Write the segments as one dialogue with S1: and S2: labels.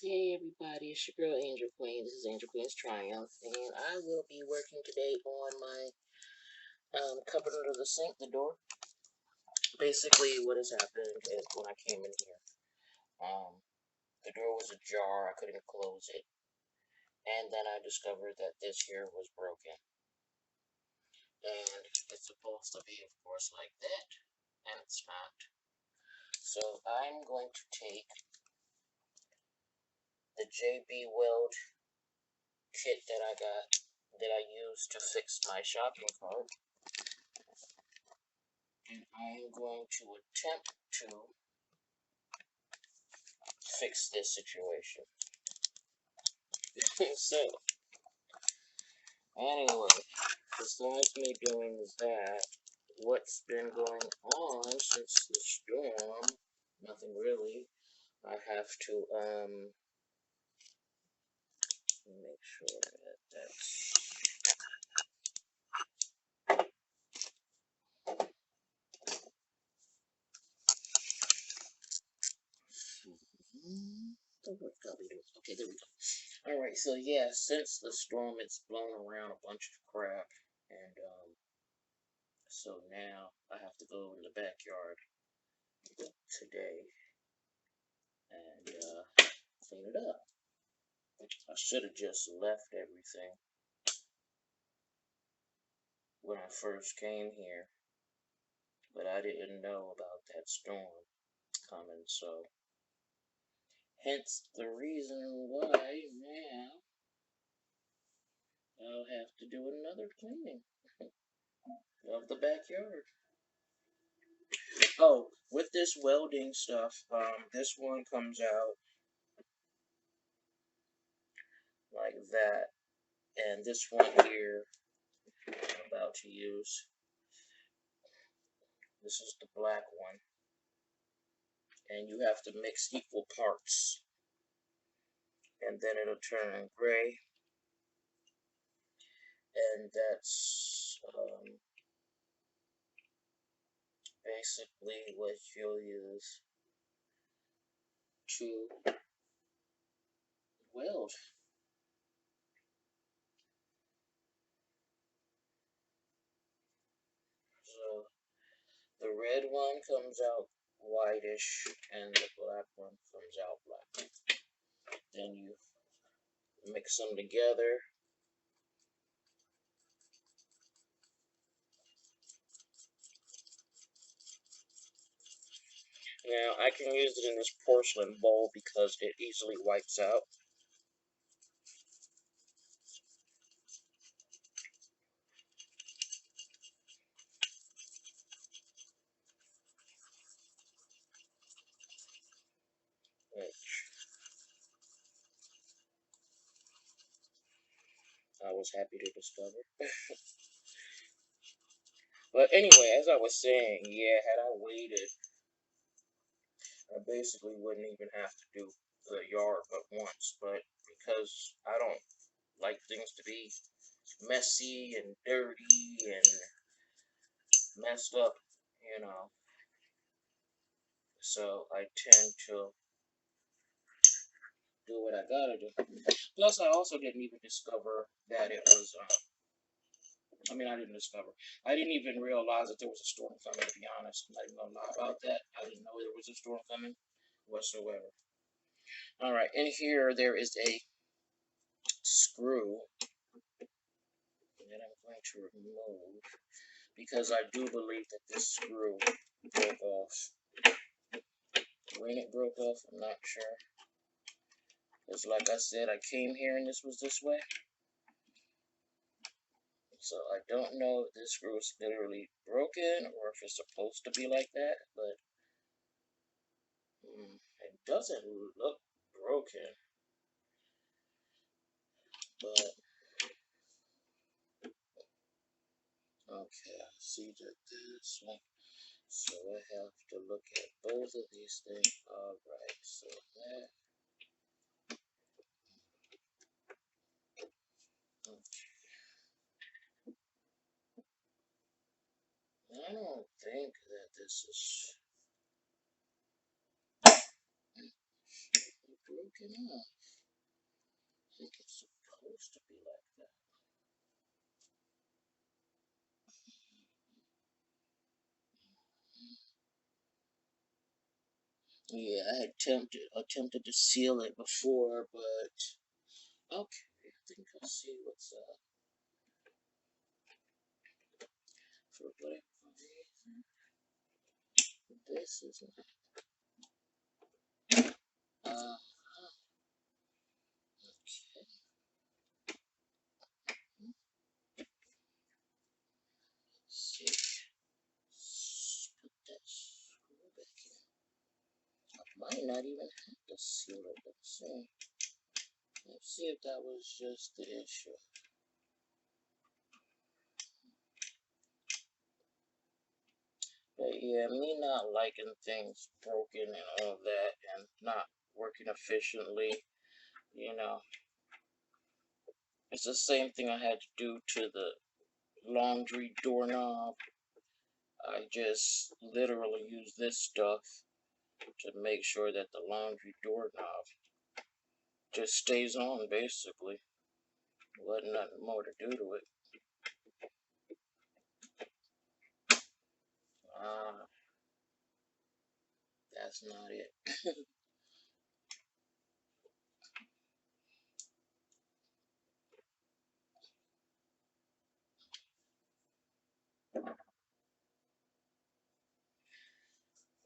S1: Hey everybody, it's your girl Angel Queen. This is Angel Queen's Triumph, and I will be working today on my cupboard under the sink, the door. Basically, what has happened is when I came in here, the door was ajar. I couldn't close it, and then I discovered that this here was broken, and it's supposed to be, of course, like that, and it's not. So I'm going to take the JB Weld kit that I used to fix my shopping cart. And I am going to attempt to fix this situation. So, anyway, besides me doing that, what's been going on since the storm? Nothing really. I have to, make sure that that's... Okay, there we go. Alright, so yeah, since the storm, it's blown around a bunch of crap, and, so now I have to go in the backyard today and, clean it up. I should have just left everything when I first came here, but I didn't know about that storm coming, so hence the reason why now I'll have to do another cleaning of the backyard. Oh, with this welding stuff, this one comes out like that, and this one here I'm about to use, this is the black one, and you have to mix equal parts, and then it'll turn gray, and that's basically what you'll use to weld. So the red one comes out whitish, and the black one comes out black. Then you mix them together. Now, I can use it in this porcelain bowl because it easily wipes out. Which I was happy to discover. But anyway, as I was saying, yeah, had I waited, I basically wouldn't even have to do the yard but once. But because I don't like things to be messy and dirty and messed up, you know, so I tend to do what I gotta do. Plus, I also didn't even discover that it was, I didn't even realize that there was a storm coming, to be honest. I'm not even gonna lie about that. I didn't know there was a storm coming whatsoever. Alright, in here there is a screw that I'm going to remove because I do believe that this screw broke off. When it broke off, I'm not sure. Because like I said, I came here and this was this way. So I don't know if this screw is literally broken or if it's supposed to be like that, but it doesn't look broken. But okay, I see that this one. So I have to look at both of these things. Alright, so that. Okay. I don't think that this is broken off. I think it's supposed to be like that. Yeah, I had attempted to seal it before, but okay, I think I'll see what's up. For whatever reason, this is not. Okay. Let's see. Put that screw back in. I might not even have to seal it. Let's see if that was just the issue. But yeah, me not liking things broken and all that and not working efficiently, you know, it's the same thing I had to do to the laundry doorknob. I just literally use this stuff to make sure that the laundry doorknob just stays on, basically. Wasn't nothing more to do to it. That's not it.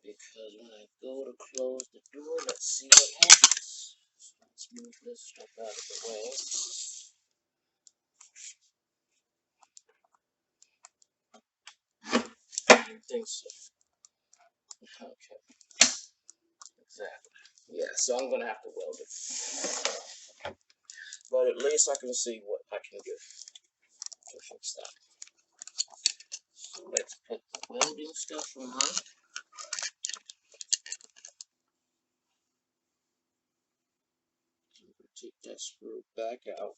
S1: Because when I go to close the door, let's see what happens. So let's move this stuff out of the way. I don't think so. Okay. Exactly. Yeah, so I'm going to have to weld it. But at least I can see what I can do to fix that. So let's put the welding stuff on. I'm going to take that screw back out.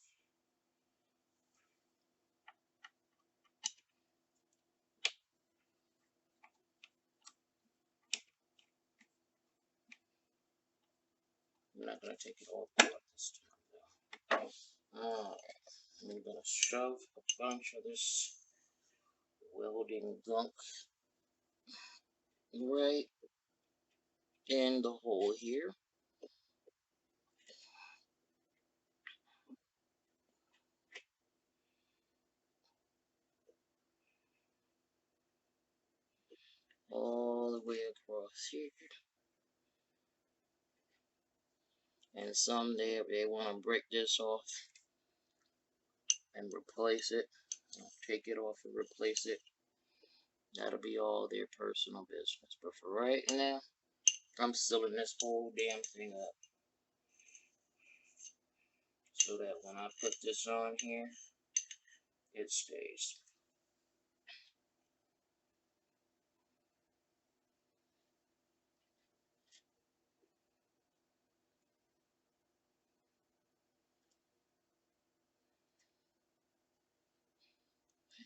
S1: I'm not going to take it all apart this time, though. Alright, I'm going to shove a bunch of this welding gunk right in the hole here. All the way across here. And someday if they want to break this off and replace it, take it off and replace it, that'll be all their personal business. But for right now, I'm sealing this whole damn thing up so that when I put this on here, it stays.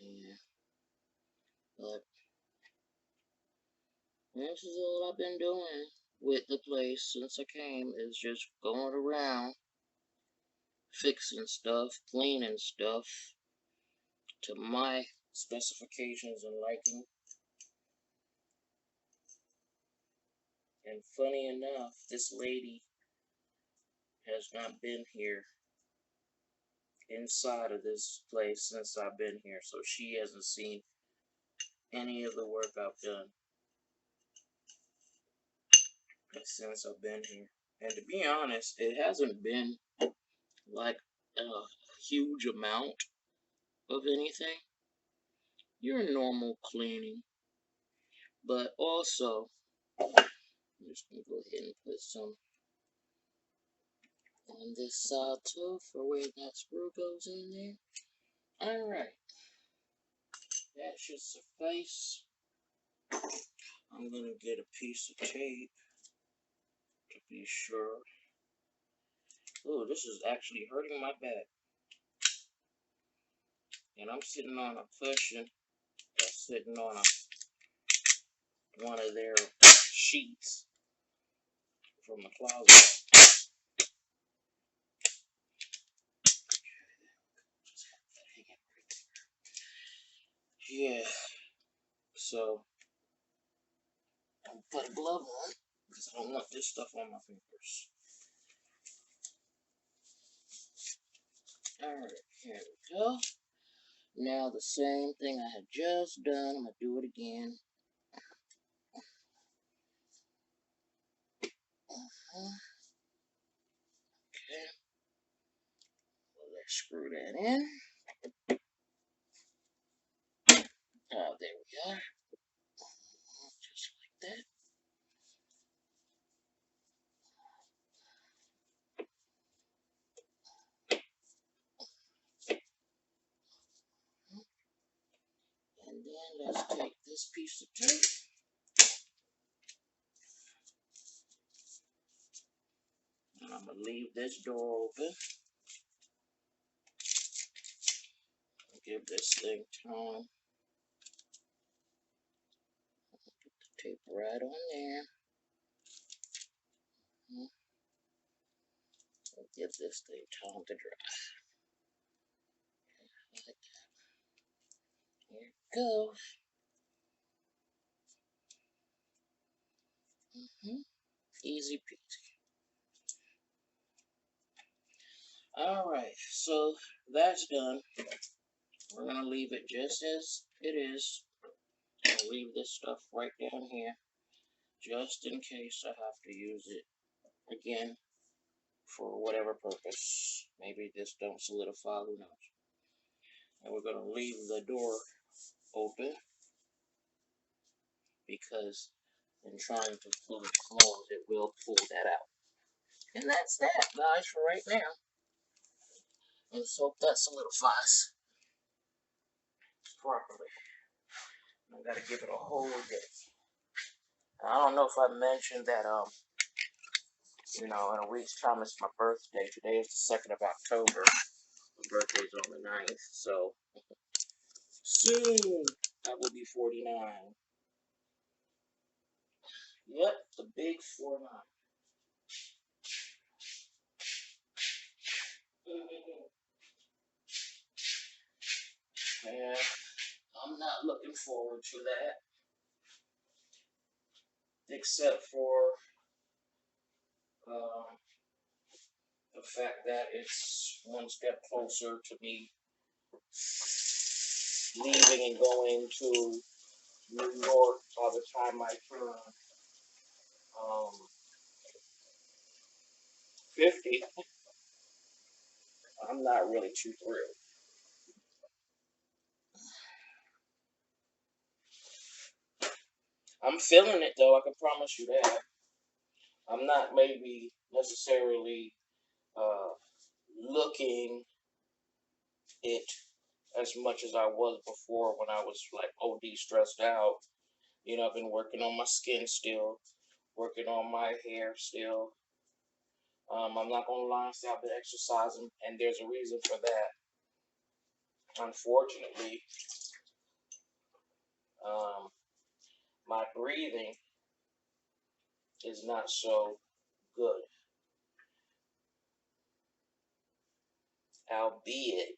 S1: Yeah. But this is all I've been doing with the place since I came, is just going around fixing stuff, cleaning stuff to my specifications and liking. And funny enough, this lady has not been here inside of this place since I've been here, so she hasn't seen any of the work I've done since I've been here. And to be honest, it hasn't been like a huge amount of anything. Your normal cleaning. But also, I'm just going to go ahead and put some on this side too for where that screw goes in there. Alright, that should suffice. I'm going to get a piece of tape to be sure. Oh, this is actually hurting my back. And I'm sitting on a cushion that's sitting on one of their sheets from the closet. Yeah. So I'll put a glove on because I don't want this stuff on my fingers. Alright, here we go. Now the same thing I had just done, I'm going to do it again. Okay. Well, let's screw that in. Oh, there we are. Just like that. And then let's take this piece of tape. And I'm going to leave this door open. Give this thing time. Put the tape right on there. And give this thing time to dry. Like that. Here we go. Easy peasy. Alright, so that's done. We're going to leave it just as it is. I'll leave this stuff right down here. Just in case I have to use it again for whatever purpose. Maybe this don't solidify, who knows. And we're going to leave the door open because in trying to pull it closed, it will pull that out. And that's that, guys, for right now. Let's hope that solidifies properly. I gotta give it a whole day. I don't know if I mentioned that, you know, in a week's time it's my birthday. Today is the 2nd of October. My birthday's on the 9th, so soon I will be 49. Yep, the big 49. And I'm not looking forward to that. Except for the fact that it's one step closer to me leaving and going to New York by the time I turn 50. I'm not really too thrilled. I'm feeling it though, I can promise you that. I'm not maybe necessarily looking it as much as I was before when I was like OD stressed out. You know, I've been working on my skin still, working on my hair still. I'm not gonna lie and say I've been exercising, and there's a reason for that. Unfortunately, um, my breathing is not so good. Albeit,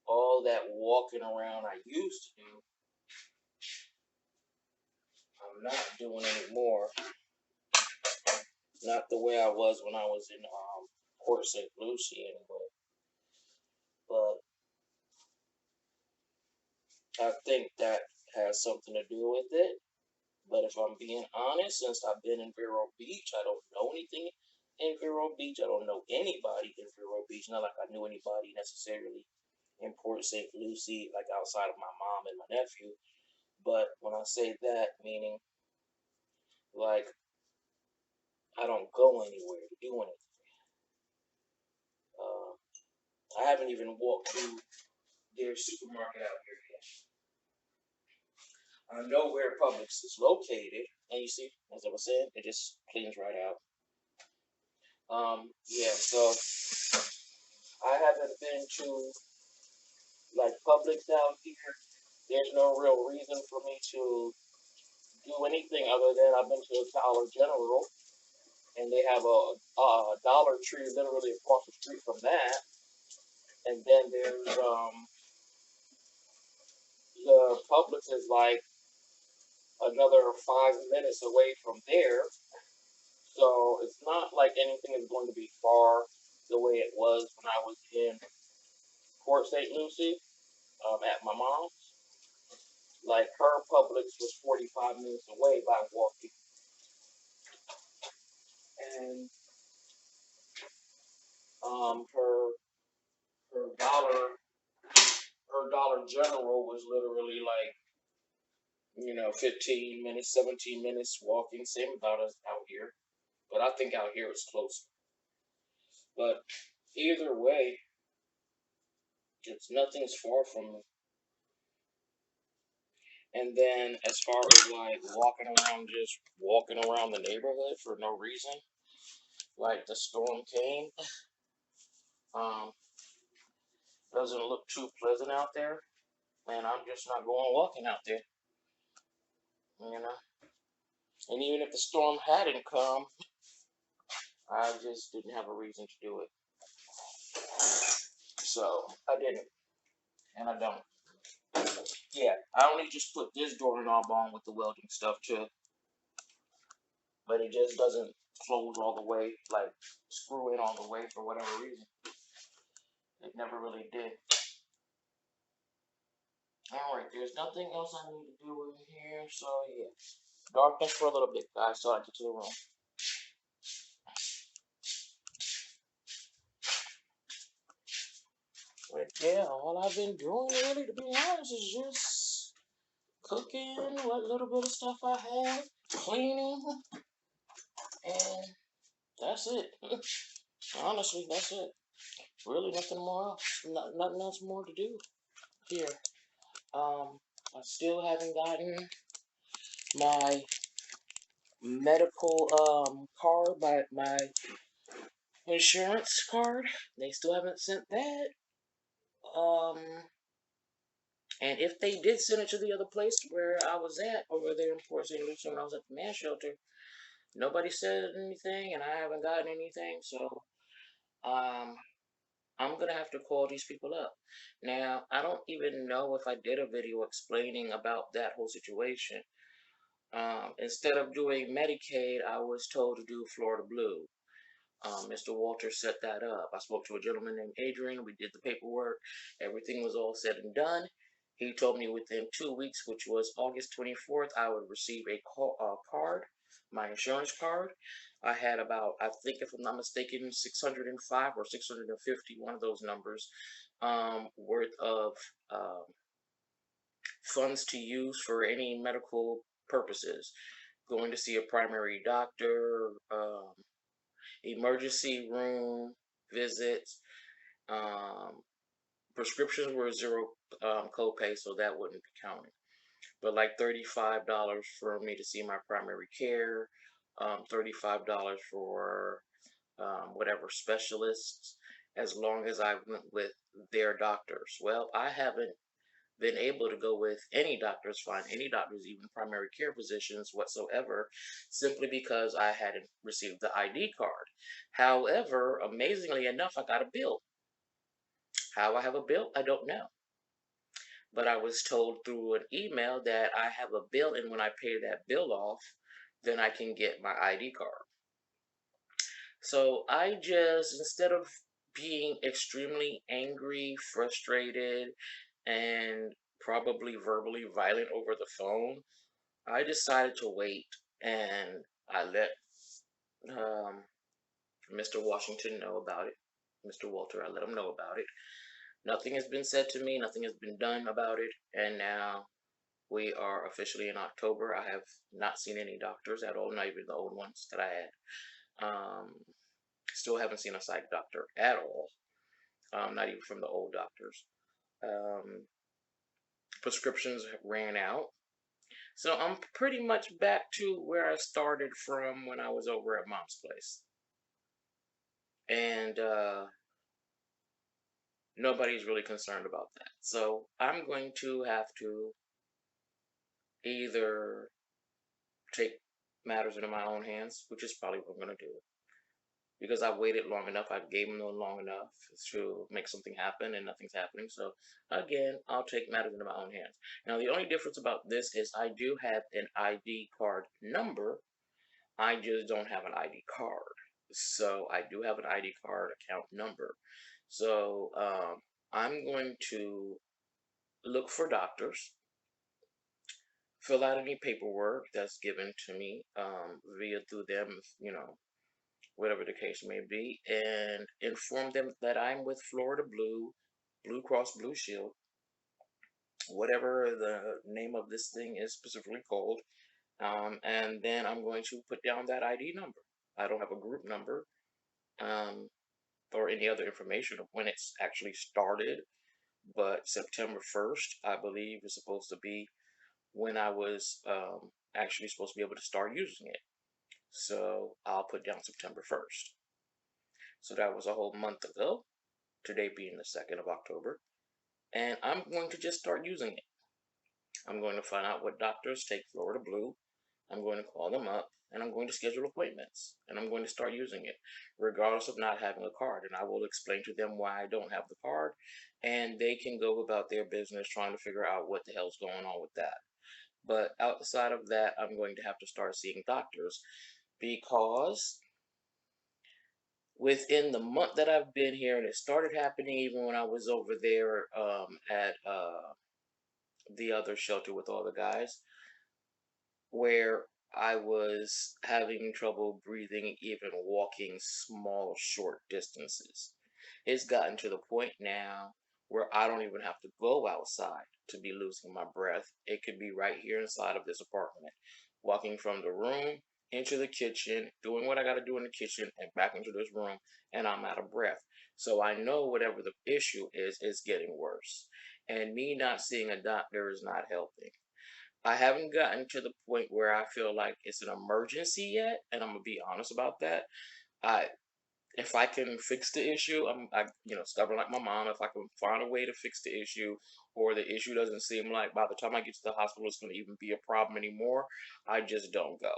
S1: all that walking around I used to do, I'm not doing anymore. Not the way I was when I was in Port St. Lucie anyway. But I think that has something to do with it. But if I'm being honest, since I've been in Vero Beach, I don't know anything in Vero Beach. I don't know anybody in Vero Beach. Not like I knew anybody necessarily in Port St. Lucie, like outside of my mom and my nephew. But when I say that, meaning like I don't go anywhere to do anything. I haven't even walked through their supermarket out here yet. I know where Publix is located, and you see, as I was saying, it just cleans right out. Yeah, so I haven't been to like Publix out here. There's no real reason for me to do anything other than I've been to Dollar General, and they have a Dollar Tree literally across the street from that. And then there's
S2: the Publix is like another 5 minutes away from there. So it's not like anything is going to be far the way it was when I was in Port St. Lucie at my mom's. Like her Publix was 45 minutes away by walking. And her her Dollar General was literally like, 15 minutes, 17 minutes walking, same about us out here. But I think out here it's closer. But either way, it's nothing's far from me. And then as far as like just walking around the neighborhood for no reason, like the storm came, um, doesn't look too pleasant out there, and I'm just not going walking out there, you know. And even if the storm hadn't come, I just didn't have a reason to do it. So I didn't, and I don't. Yeah, I only just put this doorknob on with the welding stuff too, but it just doesn't close all the way, like screw in all the way for whatever reason. It never really did. Alright, there's nothing else I need to do in here, so yeah. Darkness for a little bit, guys, so I get to the room. But yeah, all I've been doing really, to be honest, is just cooking, what little bit of stuff I have, cleaning, and that's it. Honestly, that's it. Really nothing more else. Nothing else more to do here. I still haven't gotten my medical card, my insurance card. They still haven't sent that. And if they did send it to the other place where I was at over there in Port St. Lucie when I was at the man shelter, nobody said anything, and I haven't gotten anything. So um, I'm gonna have to call these people up. Now I don't even know if I did a video explaining about that whole situation. Instead of doing Medicaid, I was told to do Florida Blue. Mr. Walter set that up. I spoke to a gentleman named Adrian. We did the paperwork. Everything was all said and done. He told me within 2 weeks, which was August 24th, I would receive a card, my insurance card. I had about, I think if I'm not mistaken, 605 or 650, one of those numbers, worth of um, funds to use for any medical purposes. Going to see a primary doctor, emergency room visits. Um, Prescriptions were zero copay, so that wouldn't be counted. But like $35 for me to see my primary care, $35 for whatever specialists, as long as I went with their doctors. Well, I haven't been able to go with any doctors, find any doctors, even primary care physicians whatsoever, simply because I hadn't received the ID card. However, amazingly enough, I got a bill. How I have a bill, I don't know. But I was told through an email that I have a bill, and when I pay that bill off, then I can get my ID card. So I just, instead of being extremely angry, frustrated, and probably verbally violent over the phone, I decided to wait, and I let um, Mr. Washington know about it. Mr. Walter, I let him know about it. Nothing has been said to me, nothing has been done about it, and now we are officially in October. I have not seen any doctors at all, not even the old ones that I had. Still haven't seen a psych doctor at all, not even from the old doctors. Um, Prescriptions ran out. So I'm pretty much back to where I started from when I was over at mom's place. And nobody's really concerned about that. So I'm going to have to either take matters into my own hands, which is probably what I'm going to do, because I've waited long enough. I've gave them long enough to make something happen, and nothing's happening. So again, I'll take matters into my own hands. Now, the only difference about this is I do have an ID card number. I just don't have an ID card. So I do have an ID card account number. So I'm going to look for doctors, fill out any paperwork that's given to me via through them, whatever the case may be, and inform them that I'm with Florida Blue, Blue Cross Blue Shield, whatever the name of this thing is specifically called. And then I'm going to put down that ID number. I don't have a group number um, or any other information of when it's actually started, but September 1st, I believe, is supposed to be when I was actually supposed to be able to start using it. So I'll put down September 1st. So that was a whole month ago, today being the 2nd of October. And I'm going to just start using it. I'm going to find out what doctors take Florida Blue. I'm going to call them up and I'm going to schedule appointments and I'm going to start using it regardless of not having a card. And I will explain to them why I don't have the card and they can go about their business trying to figure out what the hell's going on with that. But outside of that, I'm going to have to start seeing doctors because within the month that I've been here, and it started happening even when I was over there at the other shelter with all the guys, where I was having trouble breathing, even walking small, short distances. It's gotten to the point now where I don't even have to go outside to be losing my breath. It could be right here inside of this apartment, walking from the room into the kitchen, doing what I got to do in the kitchen, and back into this room, and I'm out of breath. So I know whatever the issue is getting worse. And me not seeing a doctor is not helping. I haven't gotten to the point where I feel like it's an emergency yet, and I'm gonna be honest about that. I If I can fix the issue, stubborn like my mom. If I can find a way to fix the issue, or the issue doesn't seem like by the time I get to the hospital it's gonna even be a problem anymore, I just don't go.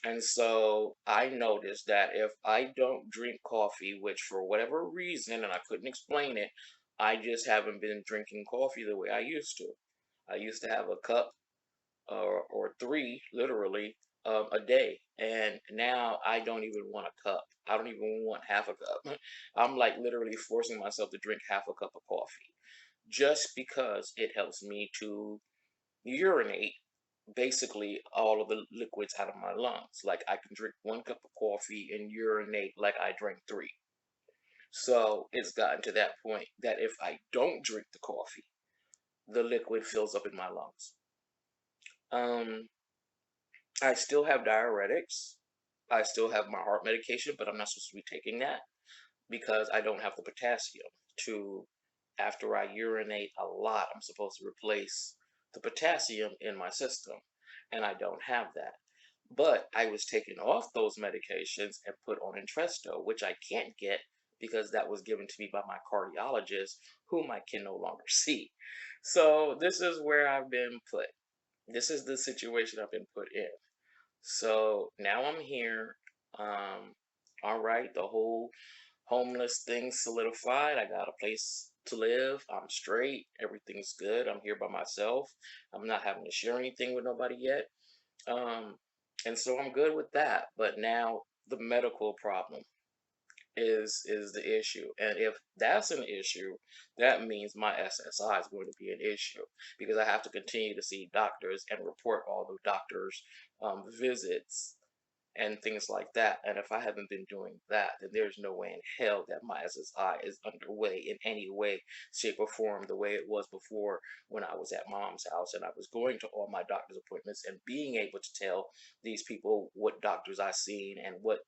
S2: And so I noticed that if I don't drink coffee, which for whatever reason, and I couldn't explain it, I just haven't been drinking coffee the way I used to. I used to have a cup or three literally a day, and now I don't even want a cup. I don't even want half a cup. I'm like literally forcing myself to drink half a cup of coffee just because it helps me to urinate basically all of the liquids out of my lungs. Like I can drink one cup of coffee and urinate like I drank three. So it's gotten to that point that if I don't drink the coffee, the liquid fills up in my lungs. um I still have diuretics. I still have my heart medication, but I'm not supposed to be taking that because I don't have the potassium to, after I urinate a lot, I'm supposed to replace the potassium in my system, and I don't have that. But I was taking off those medications and put on Entresto, which I can't get because that was given to me by my cardiologist, whom I can no longer see. So this is where I've been put. This is the situation I've been put in. So now I'm here. Um, all right, the whole homeless thing solidified. I got a place to live. I'm straight. Everything's good. I'm here by myself. I'm not having to share anything with nobody yet. Um, and so I'm good with that. But now the medical problem is the issue. And if that's an issue, that means my SSI is going to be an issue because I have to continue to see doctors and report all the doctors' visits and things like that. And if I haven't been doing that, then there's no way in hell that my SSI is underway in any way, shape, or form the way it was before when I was at mom's house and I was going to all my doctor's appointments and being able to tell these people what doctors I seen and what,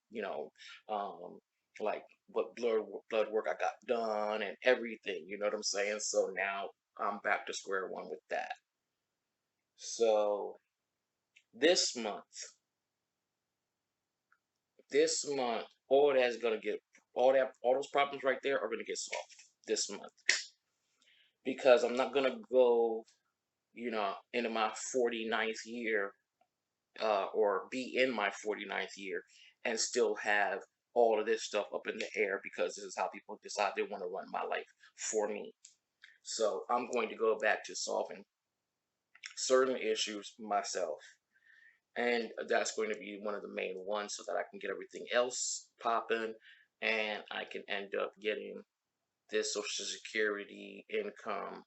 S2: um, like what blood work I got done and everything, you know what I'm saying? So now I'm back to square one with that. So this month, this month, all those problems right there are gonna get solved this month because I'm not gonna go, into my 49th year, or be in my 49th year and still have all of this stuff up in the air because this is how people decide they want to run my life for me. So I'm going to go back to solving certain issues myself. And that's going to be one of the main ones so that I can get everything else popping and I can end up getting this Social Security income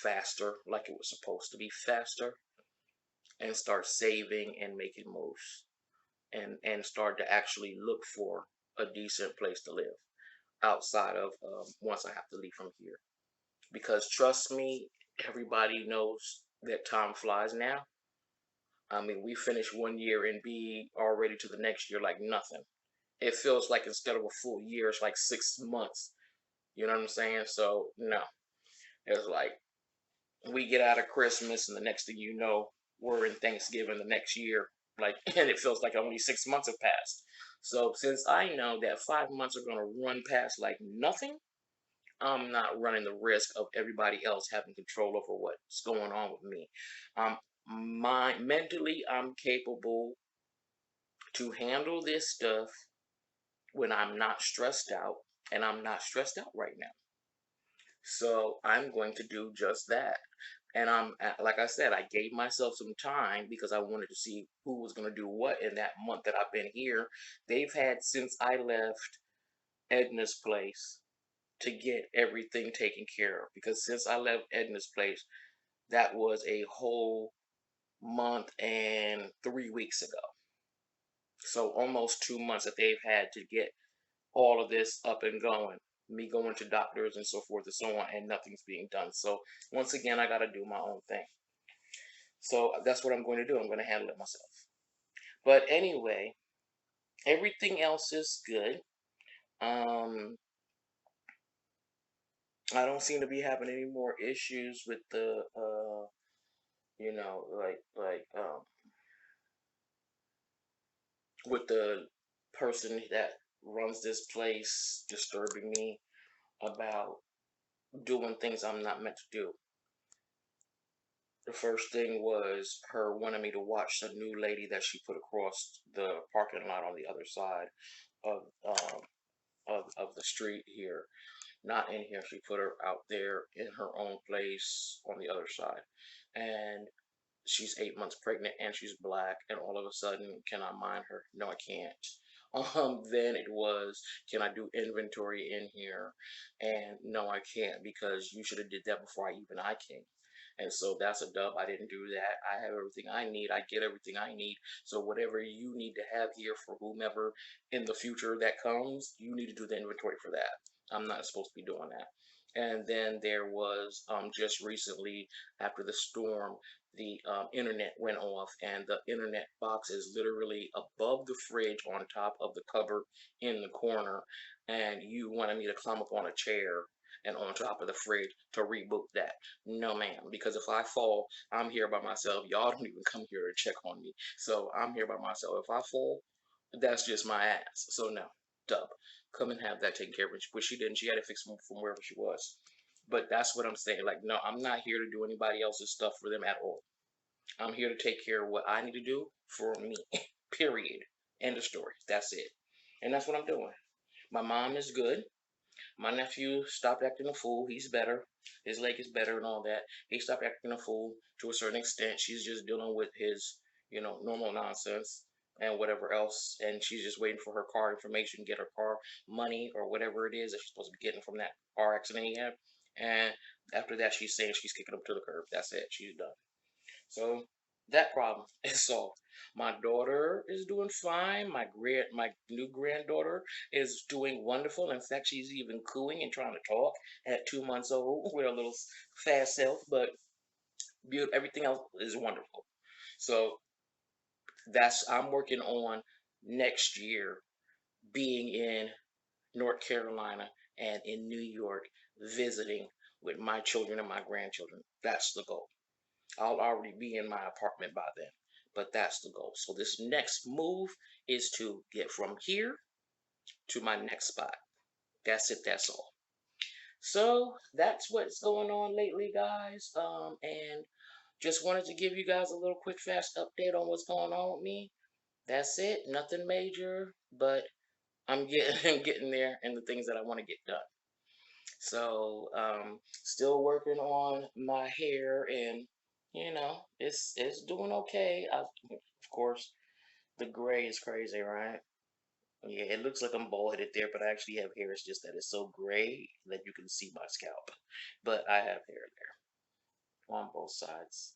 S2: faster, like it was supposed to be faster, and start saving and making moves and start to actually look for a decent place to live outside of once I have to leave from here. Because trust me, everybody knows that time flies now. I mean, we finished 1 year and be already to the next year like nothing. It feels like instead of a full year, it's like 6 months. You know what I'm saying? So no, it's like we get out of Christmas and the next thing you know, we're in Thanksgiving the next year. Like, and it feels like only 6 months have passed. So since I know that 5 months are gonna run past like nothing, I'm not running the risk of everybody else having control over what's going on with me. Um, mentally, I'm capable to handle this stuff when I'm not stressed out, and I'm not stressed out right now. So I'm going to do just that. And like I said, I gave myself some time because I wanted to see who was going to do what in that month that I've been here. They've had since I left Edna's place to get everything taken care of because since I left Edna's place, that was a whole month and 3 weeks ago. So almost 2 months that they've had to get all of this up and going. Me going to doctors and so forth and so on, and nothing's being done. So once again, I got to do my own thing. So that's what I'm going to do. I'm going to handle it myself. But anyway, everything else is good. Um, I don't seem to be having any more issues with the, with the person that runs this place disturbing me about doing things I'm not meant to do. The first thing was her wanting me to watch the new lady that she put across the parking lot on the other side of the street here. Not in here. She put her out there in her own place on the other side. And she's 8 months pregnant and she's black, and all of a sudden, can I mind her? No, I can't. Then it was, can I do inventory in here? And no, I can't because you should have did that before I came. And so that's a dub. I didn't do that. I have everything I need. I get everything I need. So whatever you need to have here for whomever in the future that comes, you need to do the inventory for that. I'm not supposed to be doing that. And then there was just recently after the storm, the internet went off, and the internet box is literally above the fridge on top of the cupboard in the corner. And you wanted me to climb up on a chair and on top of the fridge to reboot that. No, ma'am, because if I fall, I'm here by myself. Y'all don't even come here to check on me. So I'm here by myself. If I fall, that's just my ass. So no, dub. Come and have that taken care of. Which she didn't. She had to fix from wherever she was. But that's what I'm saying. Like, no, I'm not here to do anybody else's stuff for them at all. I'm here to take care of what I need to do for me. Period. End of story. That's it. And that's what I'm doing. My mom is good. My nephew stopped acting a fool. He's better. His leg is better and all that. He stopped acting a fool to a certain extent. She's just dealing with his, normal nonsense and whatever else. And she's just waiting for her car information, get her car money or whatever it is that she's supposed to be getting from that car accident he had. And after that, she's saying she's kicking him to the curb. That's it. She's done. So that problem is solved. My daughter is doing fine. My new granddaughter is doing wonderful. In fact, she's even cooing and trying to talk at 2 months old with a little fast self, but everything else is wonderful. So I'm working on next year being in North Carolina and in New York visiting with my children and my grandchildren. That's the goal. I'll already be in my apartment by then. But that's the goal. So this next move is to get from here to my next spot. That's it. That's all. So that's what's going on lately, guys. And just wanted to give you guys a little quick, fast update on what's going on with me. That's it. Nothing major, but I'm getting I'm getting there and the things that I want to get done. So still working on my hair and it's doing okay. Of course the gray is crazy, right? Yeah, it looks like I'm bald headed there, but I actually have hair. It's just that it's so gray that you can see my scalp. But I have hair there on both sides.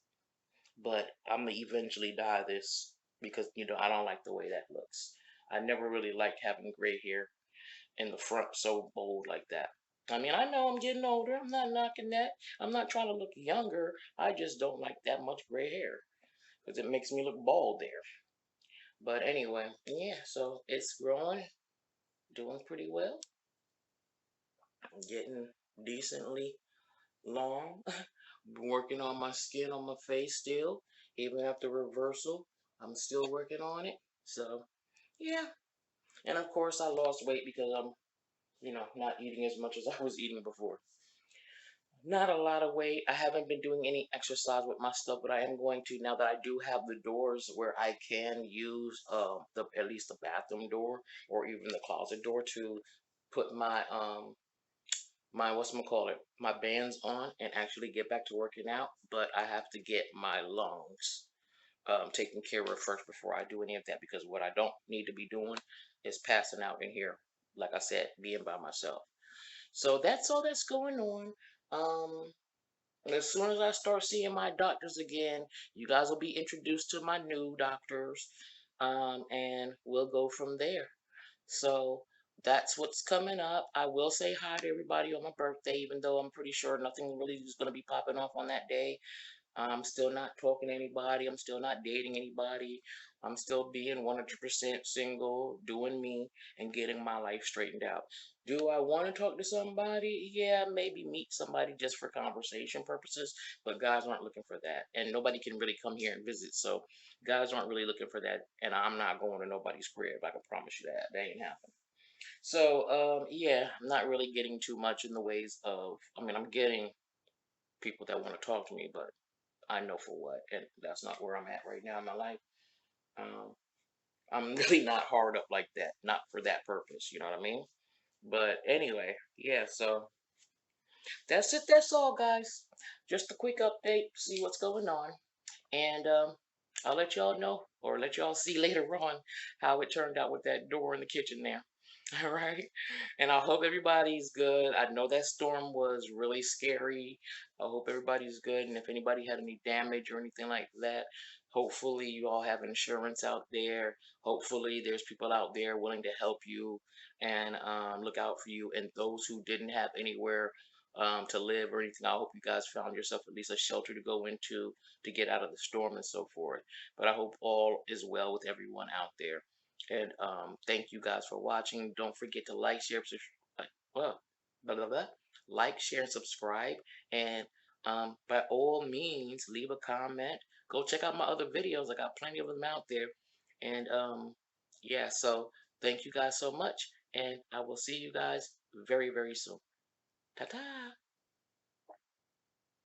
S2: But I'm gonna eventually dye this because I don't like the way that looks. I never really liked having gray hair in the front so bold like that. I mean, I know I'm getting older. I'm not knocking that. I'm not trying to look younger. I just don't like that much gray hair because it makes me look bald there. But anyway, yeah, so it's growing, doing pretty well, getting decently long. Working on my skin on my face still, even after reversal. I'm still working on it. So, yeah. And of course, I lost weight because I'm, not eating as much as I was eating before. Not a lot of weight. I haven't been doing any exercise with my stuff, but I am going to now that I do have the doors where I can use the at least the bathroom door or even the closet door to put my call it my bands on and actually get back to working out. But I have to get my lungs taken care of first before I do any of that because what I don't need to be doing is passing out in here. Like I said, being by myself. So that's all that's going on. Um, as soon as I start seeing my doctors again, you guys will be introduced to my new doctors, and we'll go from there. So that's what's coming up. I will say hi to everybody on my birthday, even though I'm pretty sure nothing really is going to be popping off on that day. I'm still not talking to anybody. I'm still not dating anybody. I'm still being 100% single, doing me, and getting my life straightened out. Do I want to talk to somebody? Yeah, maybe meet somebody just for conversation purposes, but guys aren't looking for that. And nobody can really come here and visit. So guys aren't really looking for that. And I'm not going to nobody's crib. I can promise you that. That ain't happening. So, yeah, I'm not really getting too much in the ways of, I mean, I'm getting people that want to talk to me, but I know for what, and that's not where I'm at right now in my life. Um, I'm really not hard up like that, not for that purpose. You know what I mean? But anyway, yeah. So that's it. That's all, guys. Just a quick update, see what's going on, and I'll let y'all know or let y'all see later on how it turned out with that door in the kitchen there. All right. And I hope everybody's good. I know that storm was really scary. I hope everybody's good. And if anybody had any damage or anything like that, hopefully you all have insurance out there. Hopefully there's people out there willing to help you and look out for you. And those who didn't have anywhere to live or anything, I hope you guys found yourself at least a shelter to go into to get out of the storm and so forth. But I hope all is well with everyone out there. And thank you guys for watching. Don't forget to like, share, well, blah, blah, blah. Like, share, and subscribe. And by all means, leave a comment. Go check out my other videos. I got plenty of them out there. And yeah, so thank you guys so much. And I will see you guys very, very soon. Ta ta.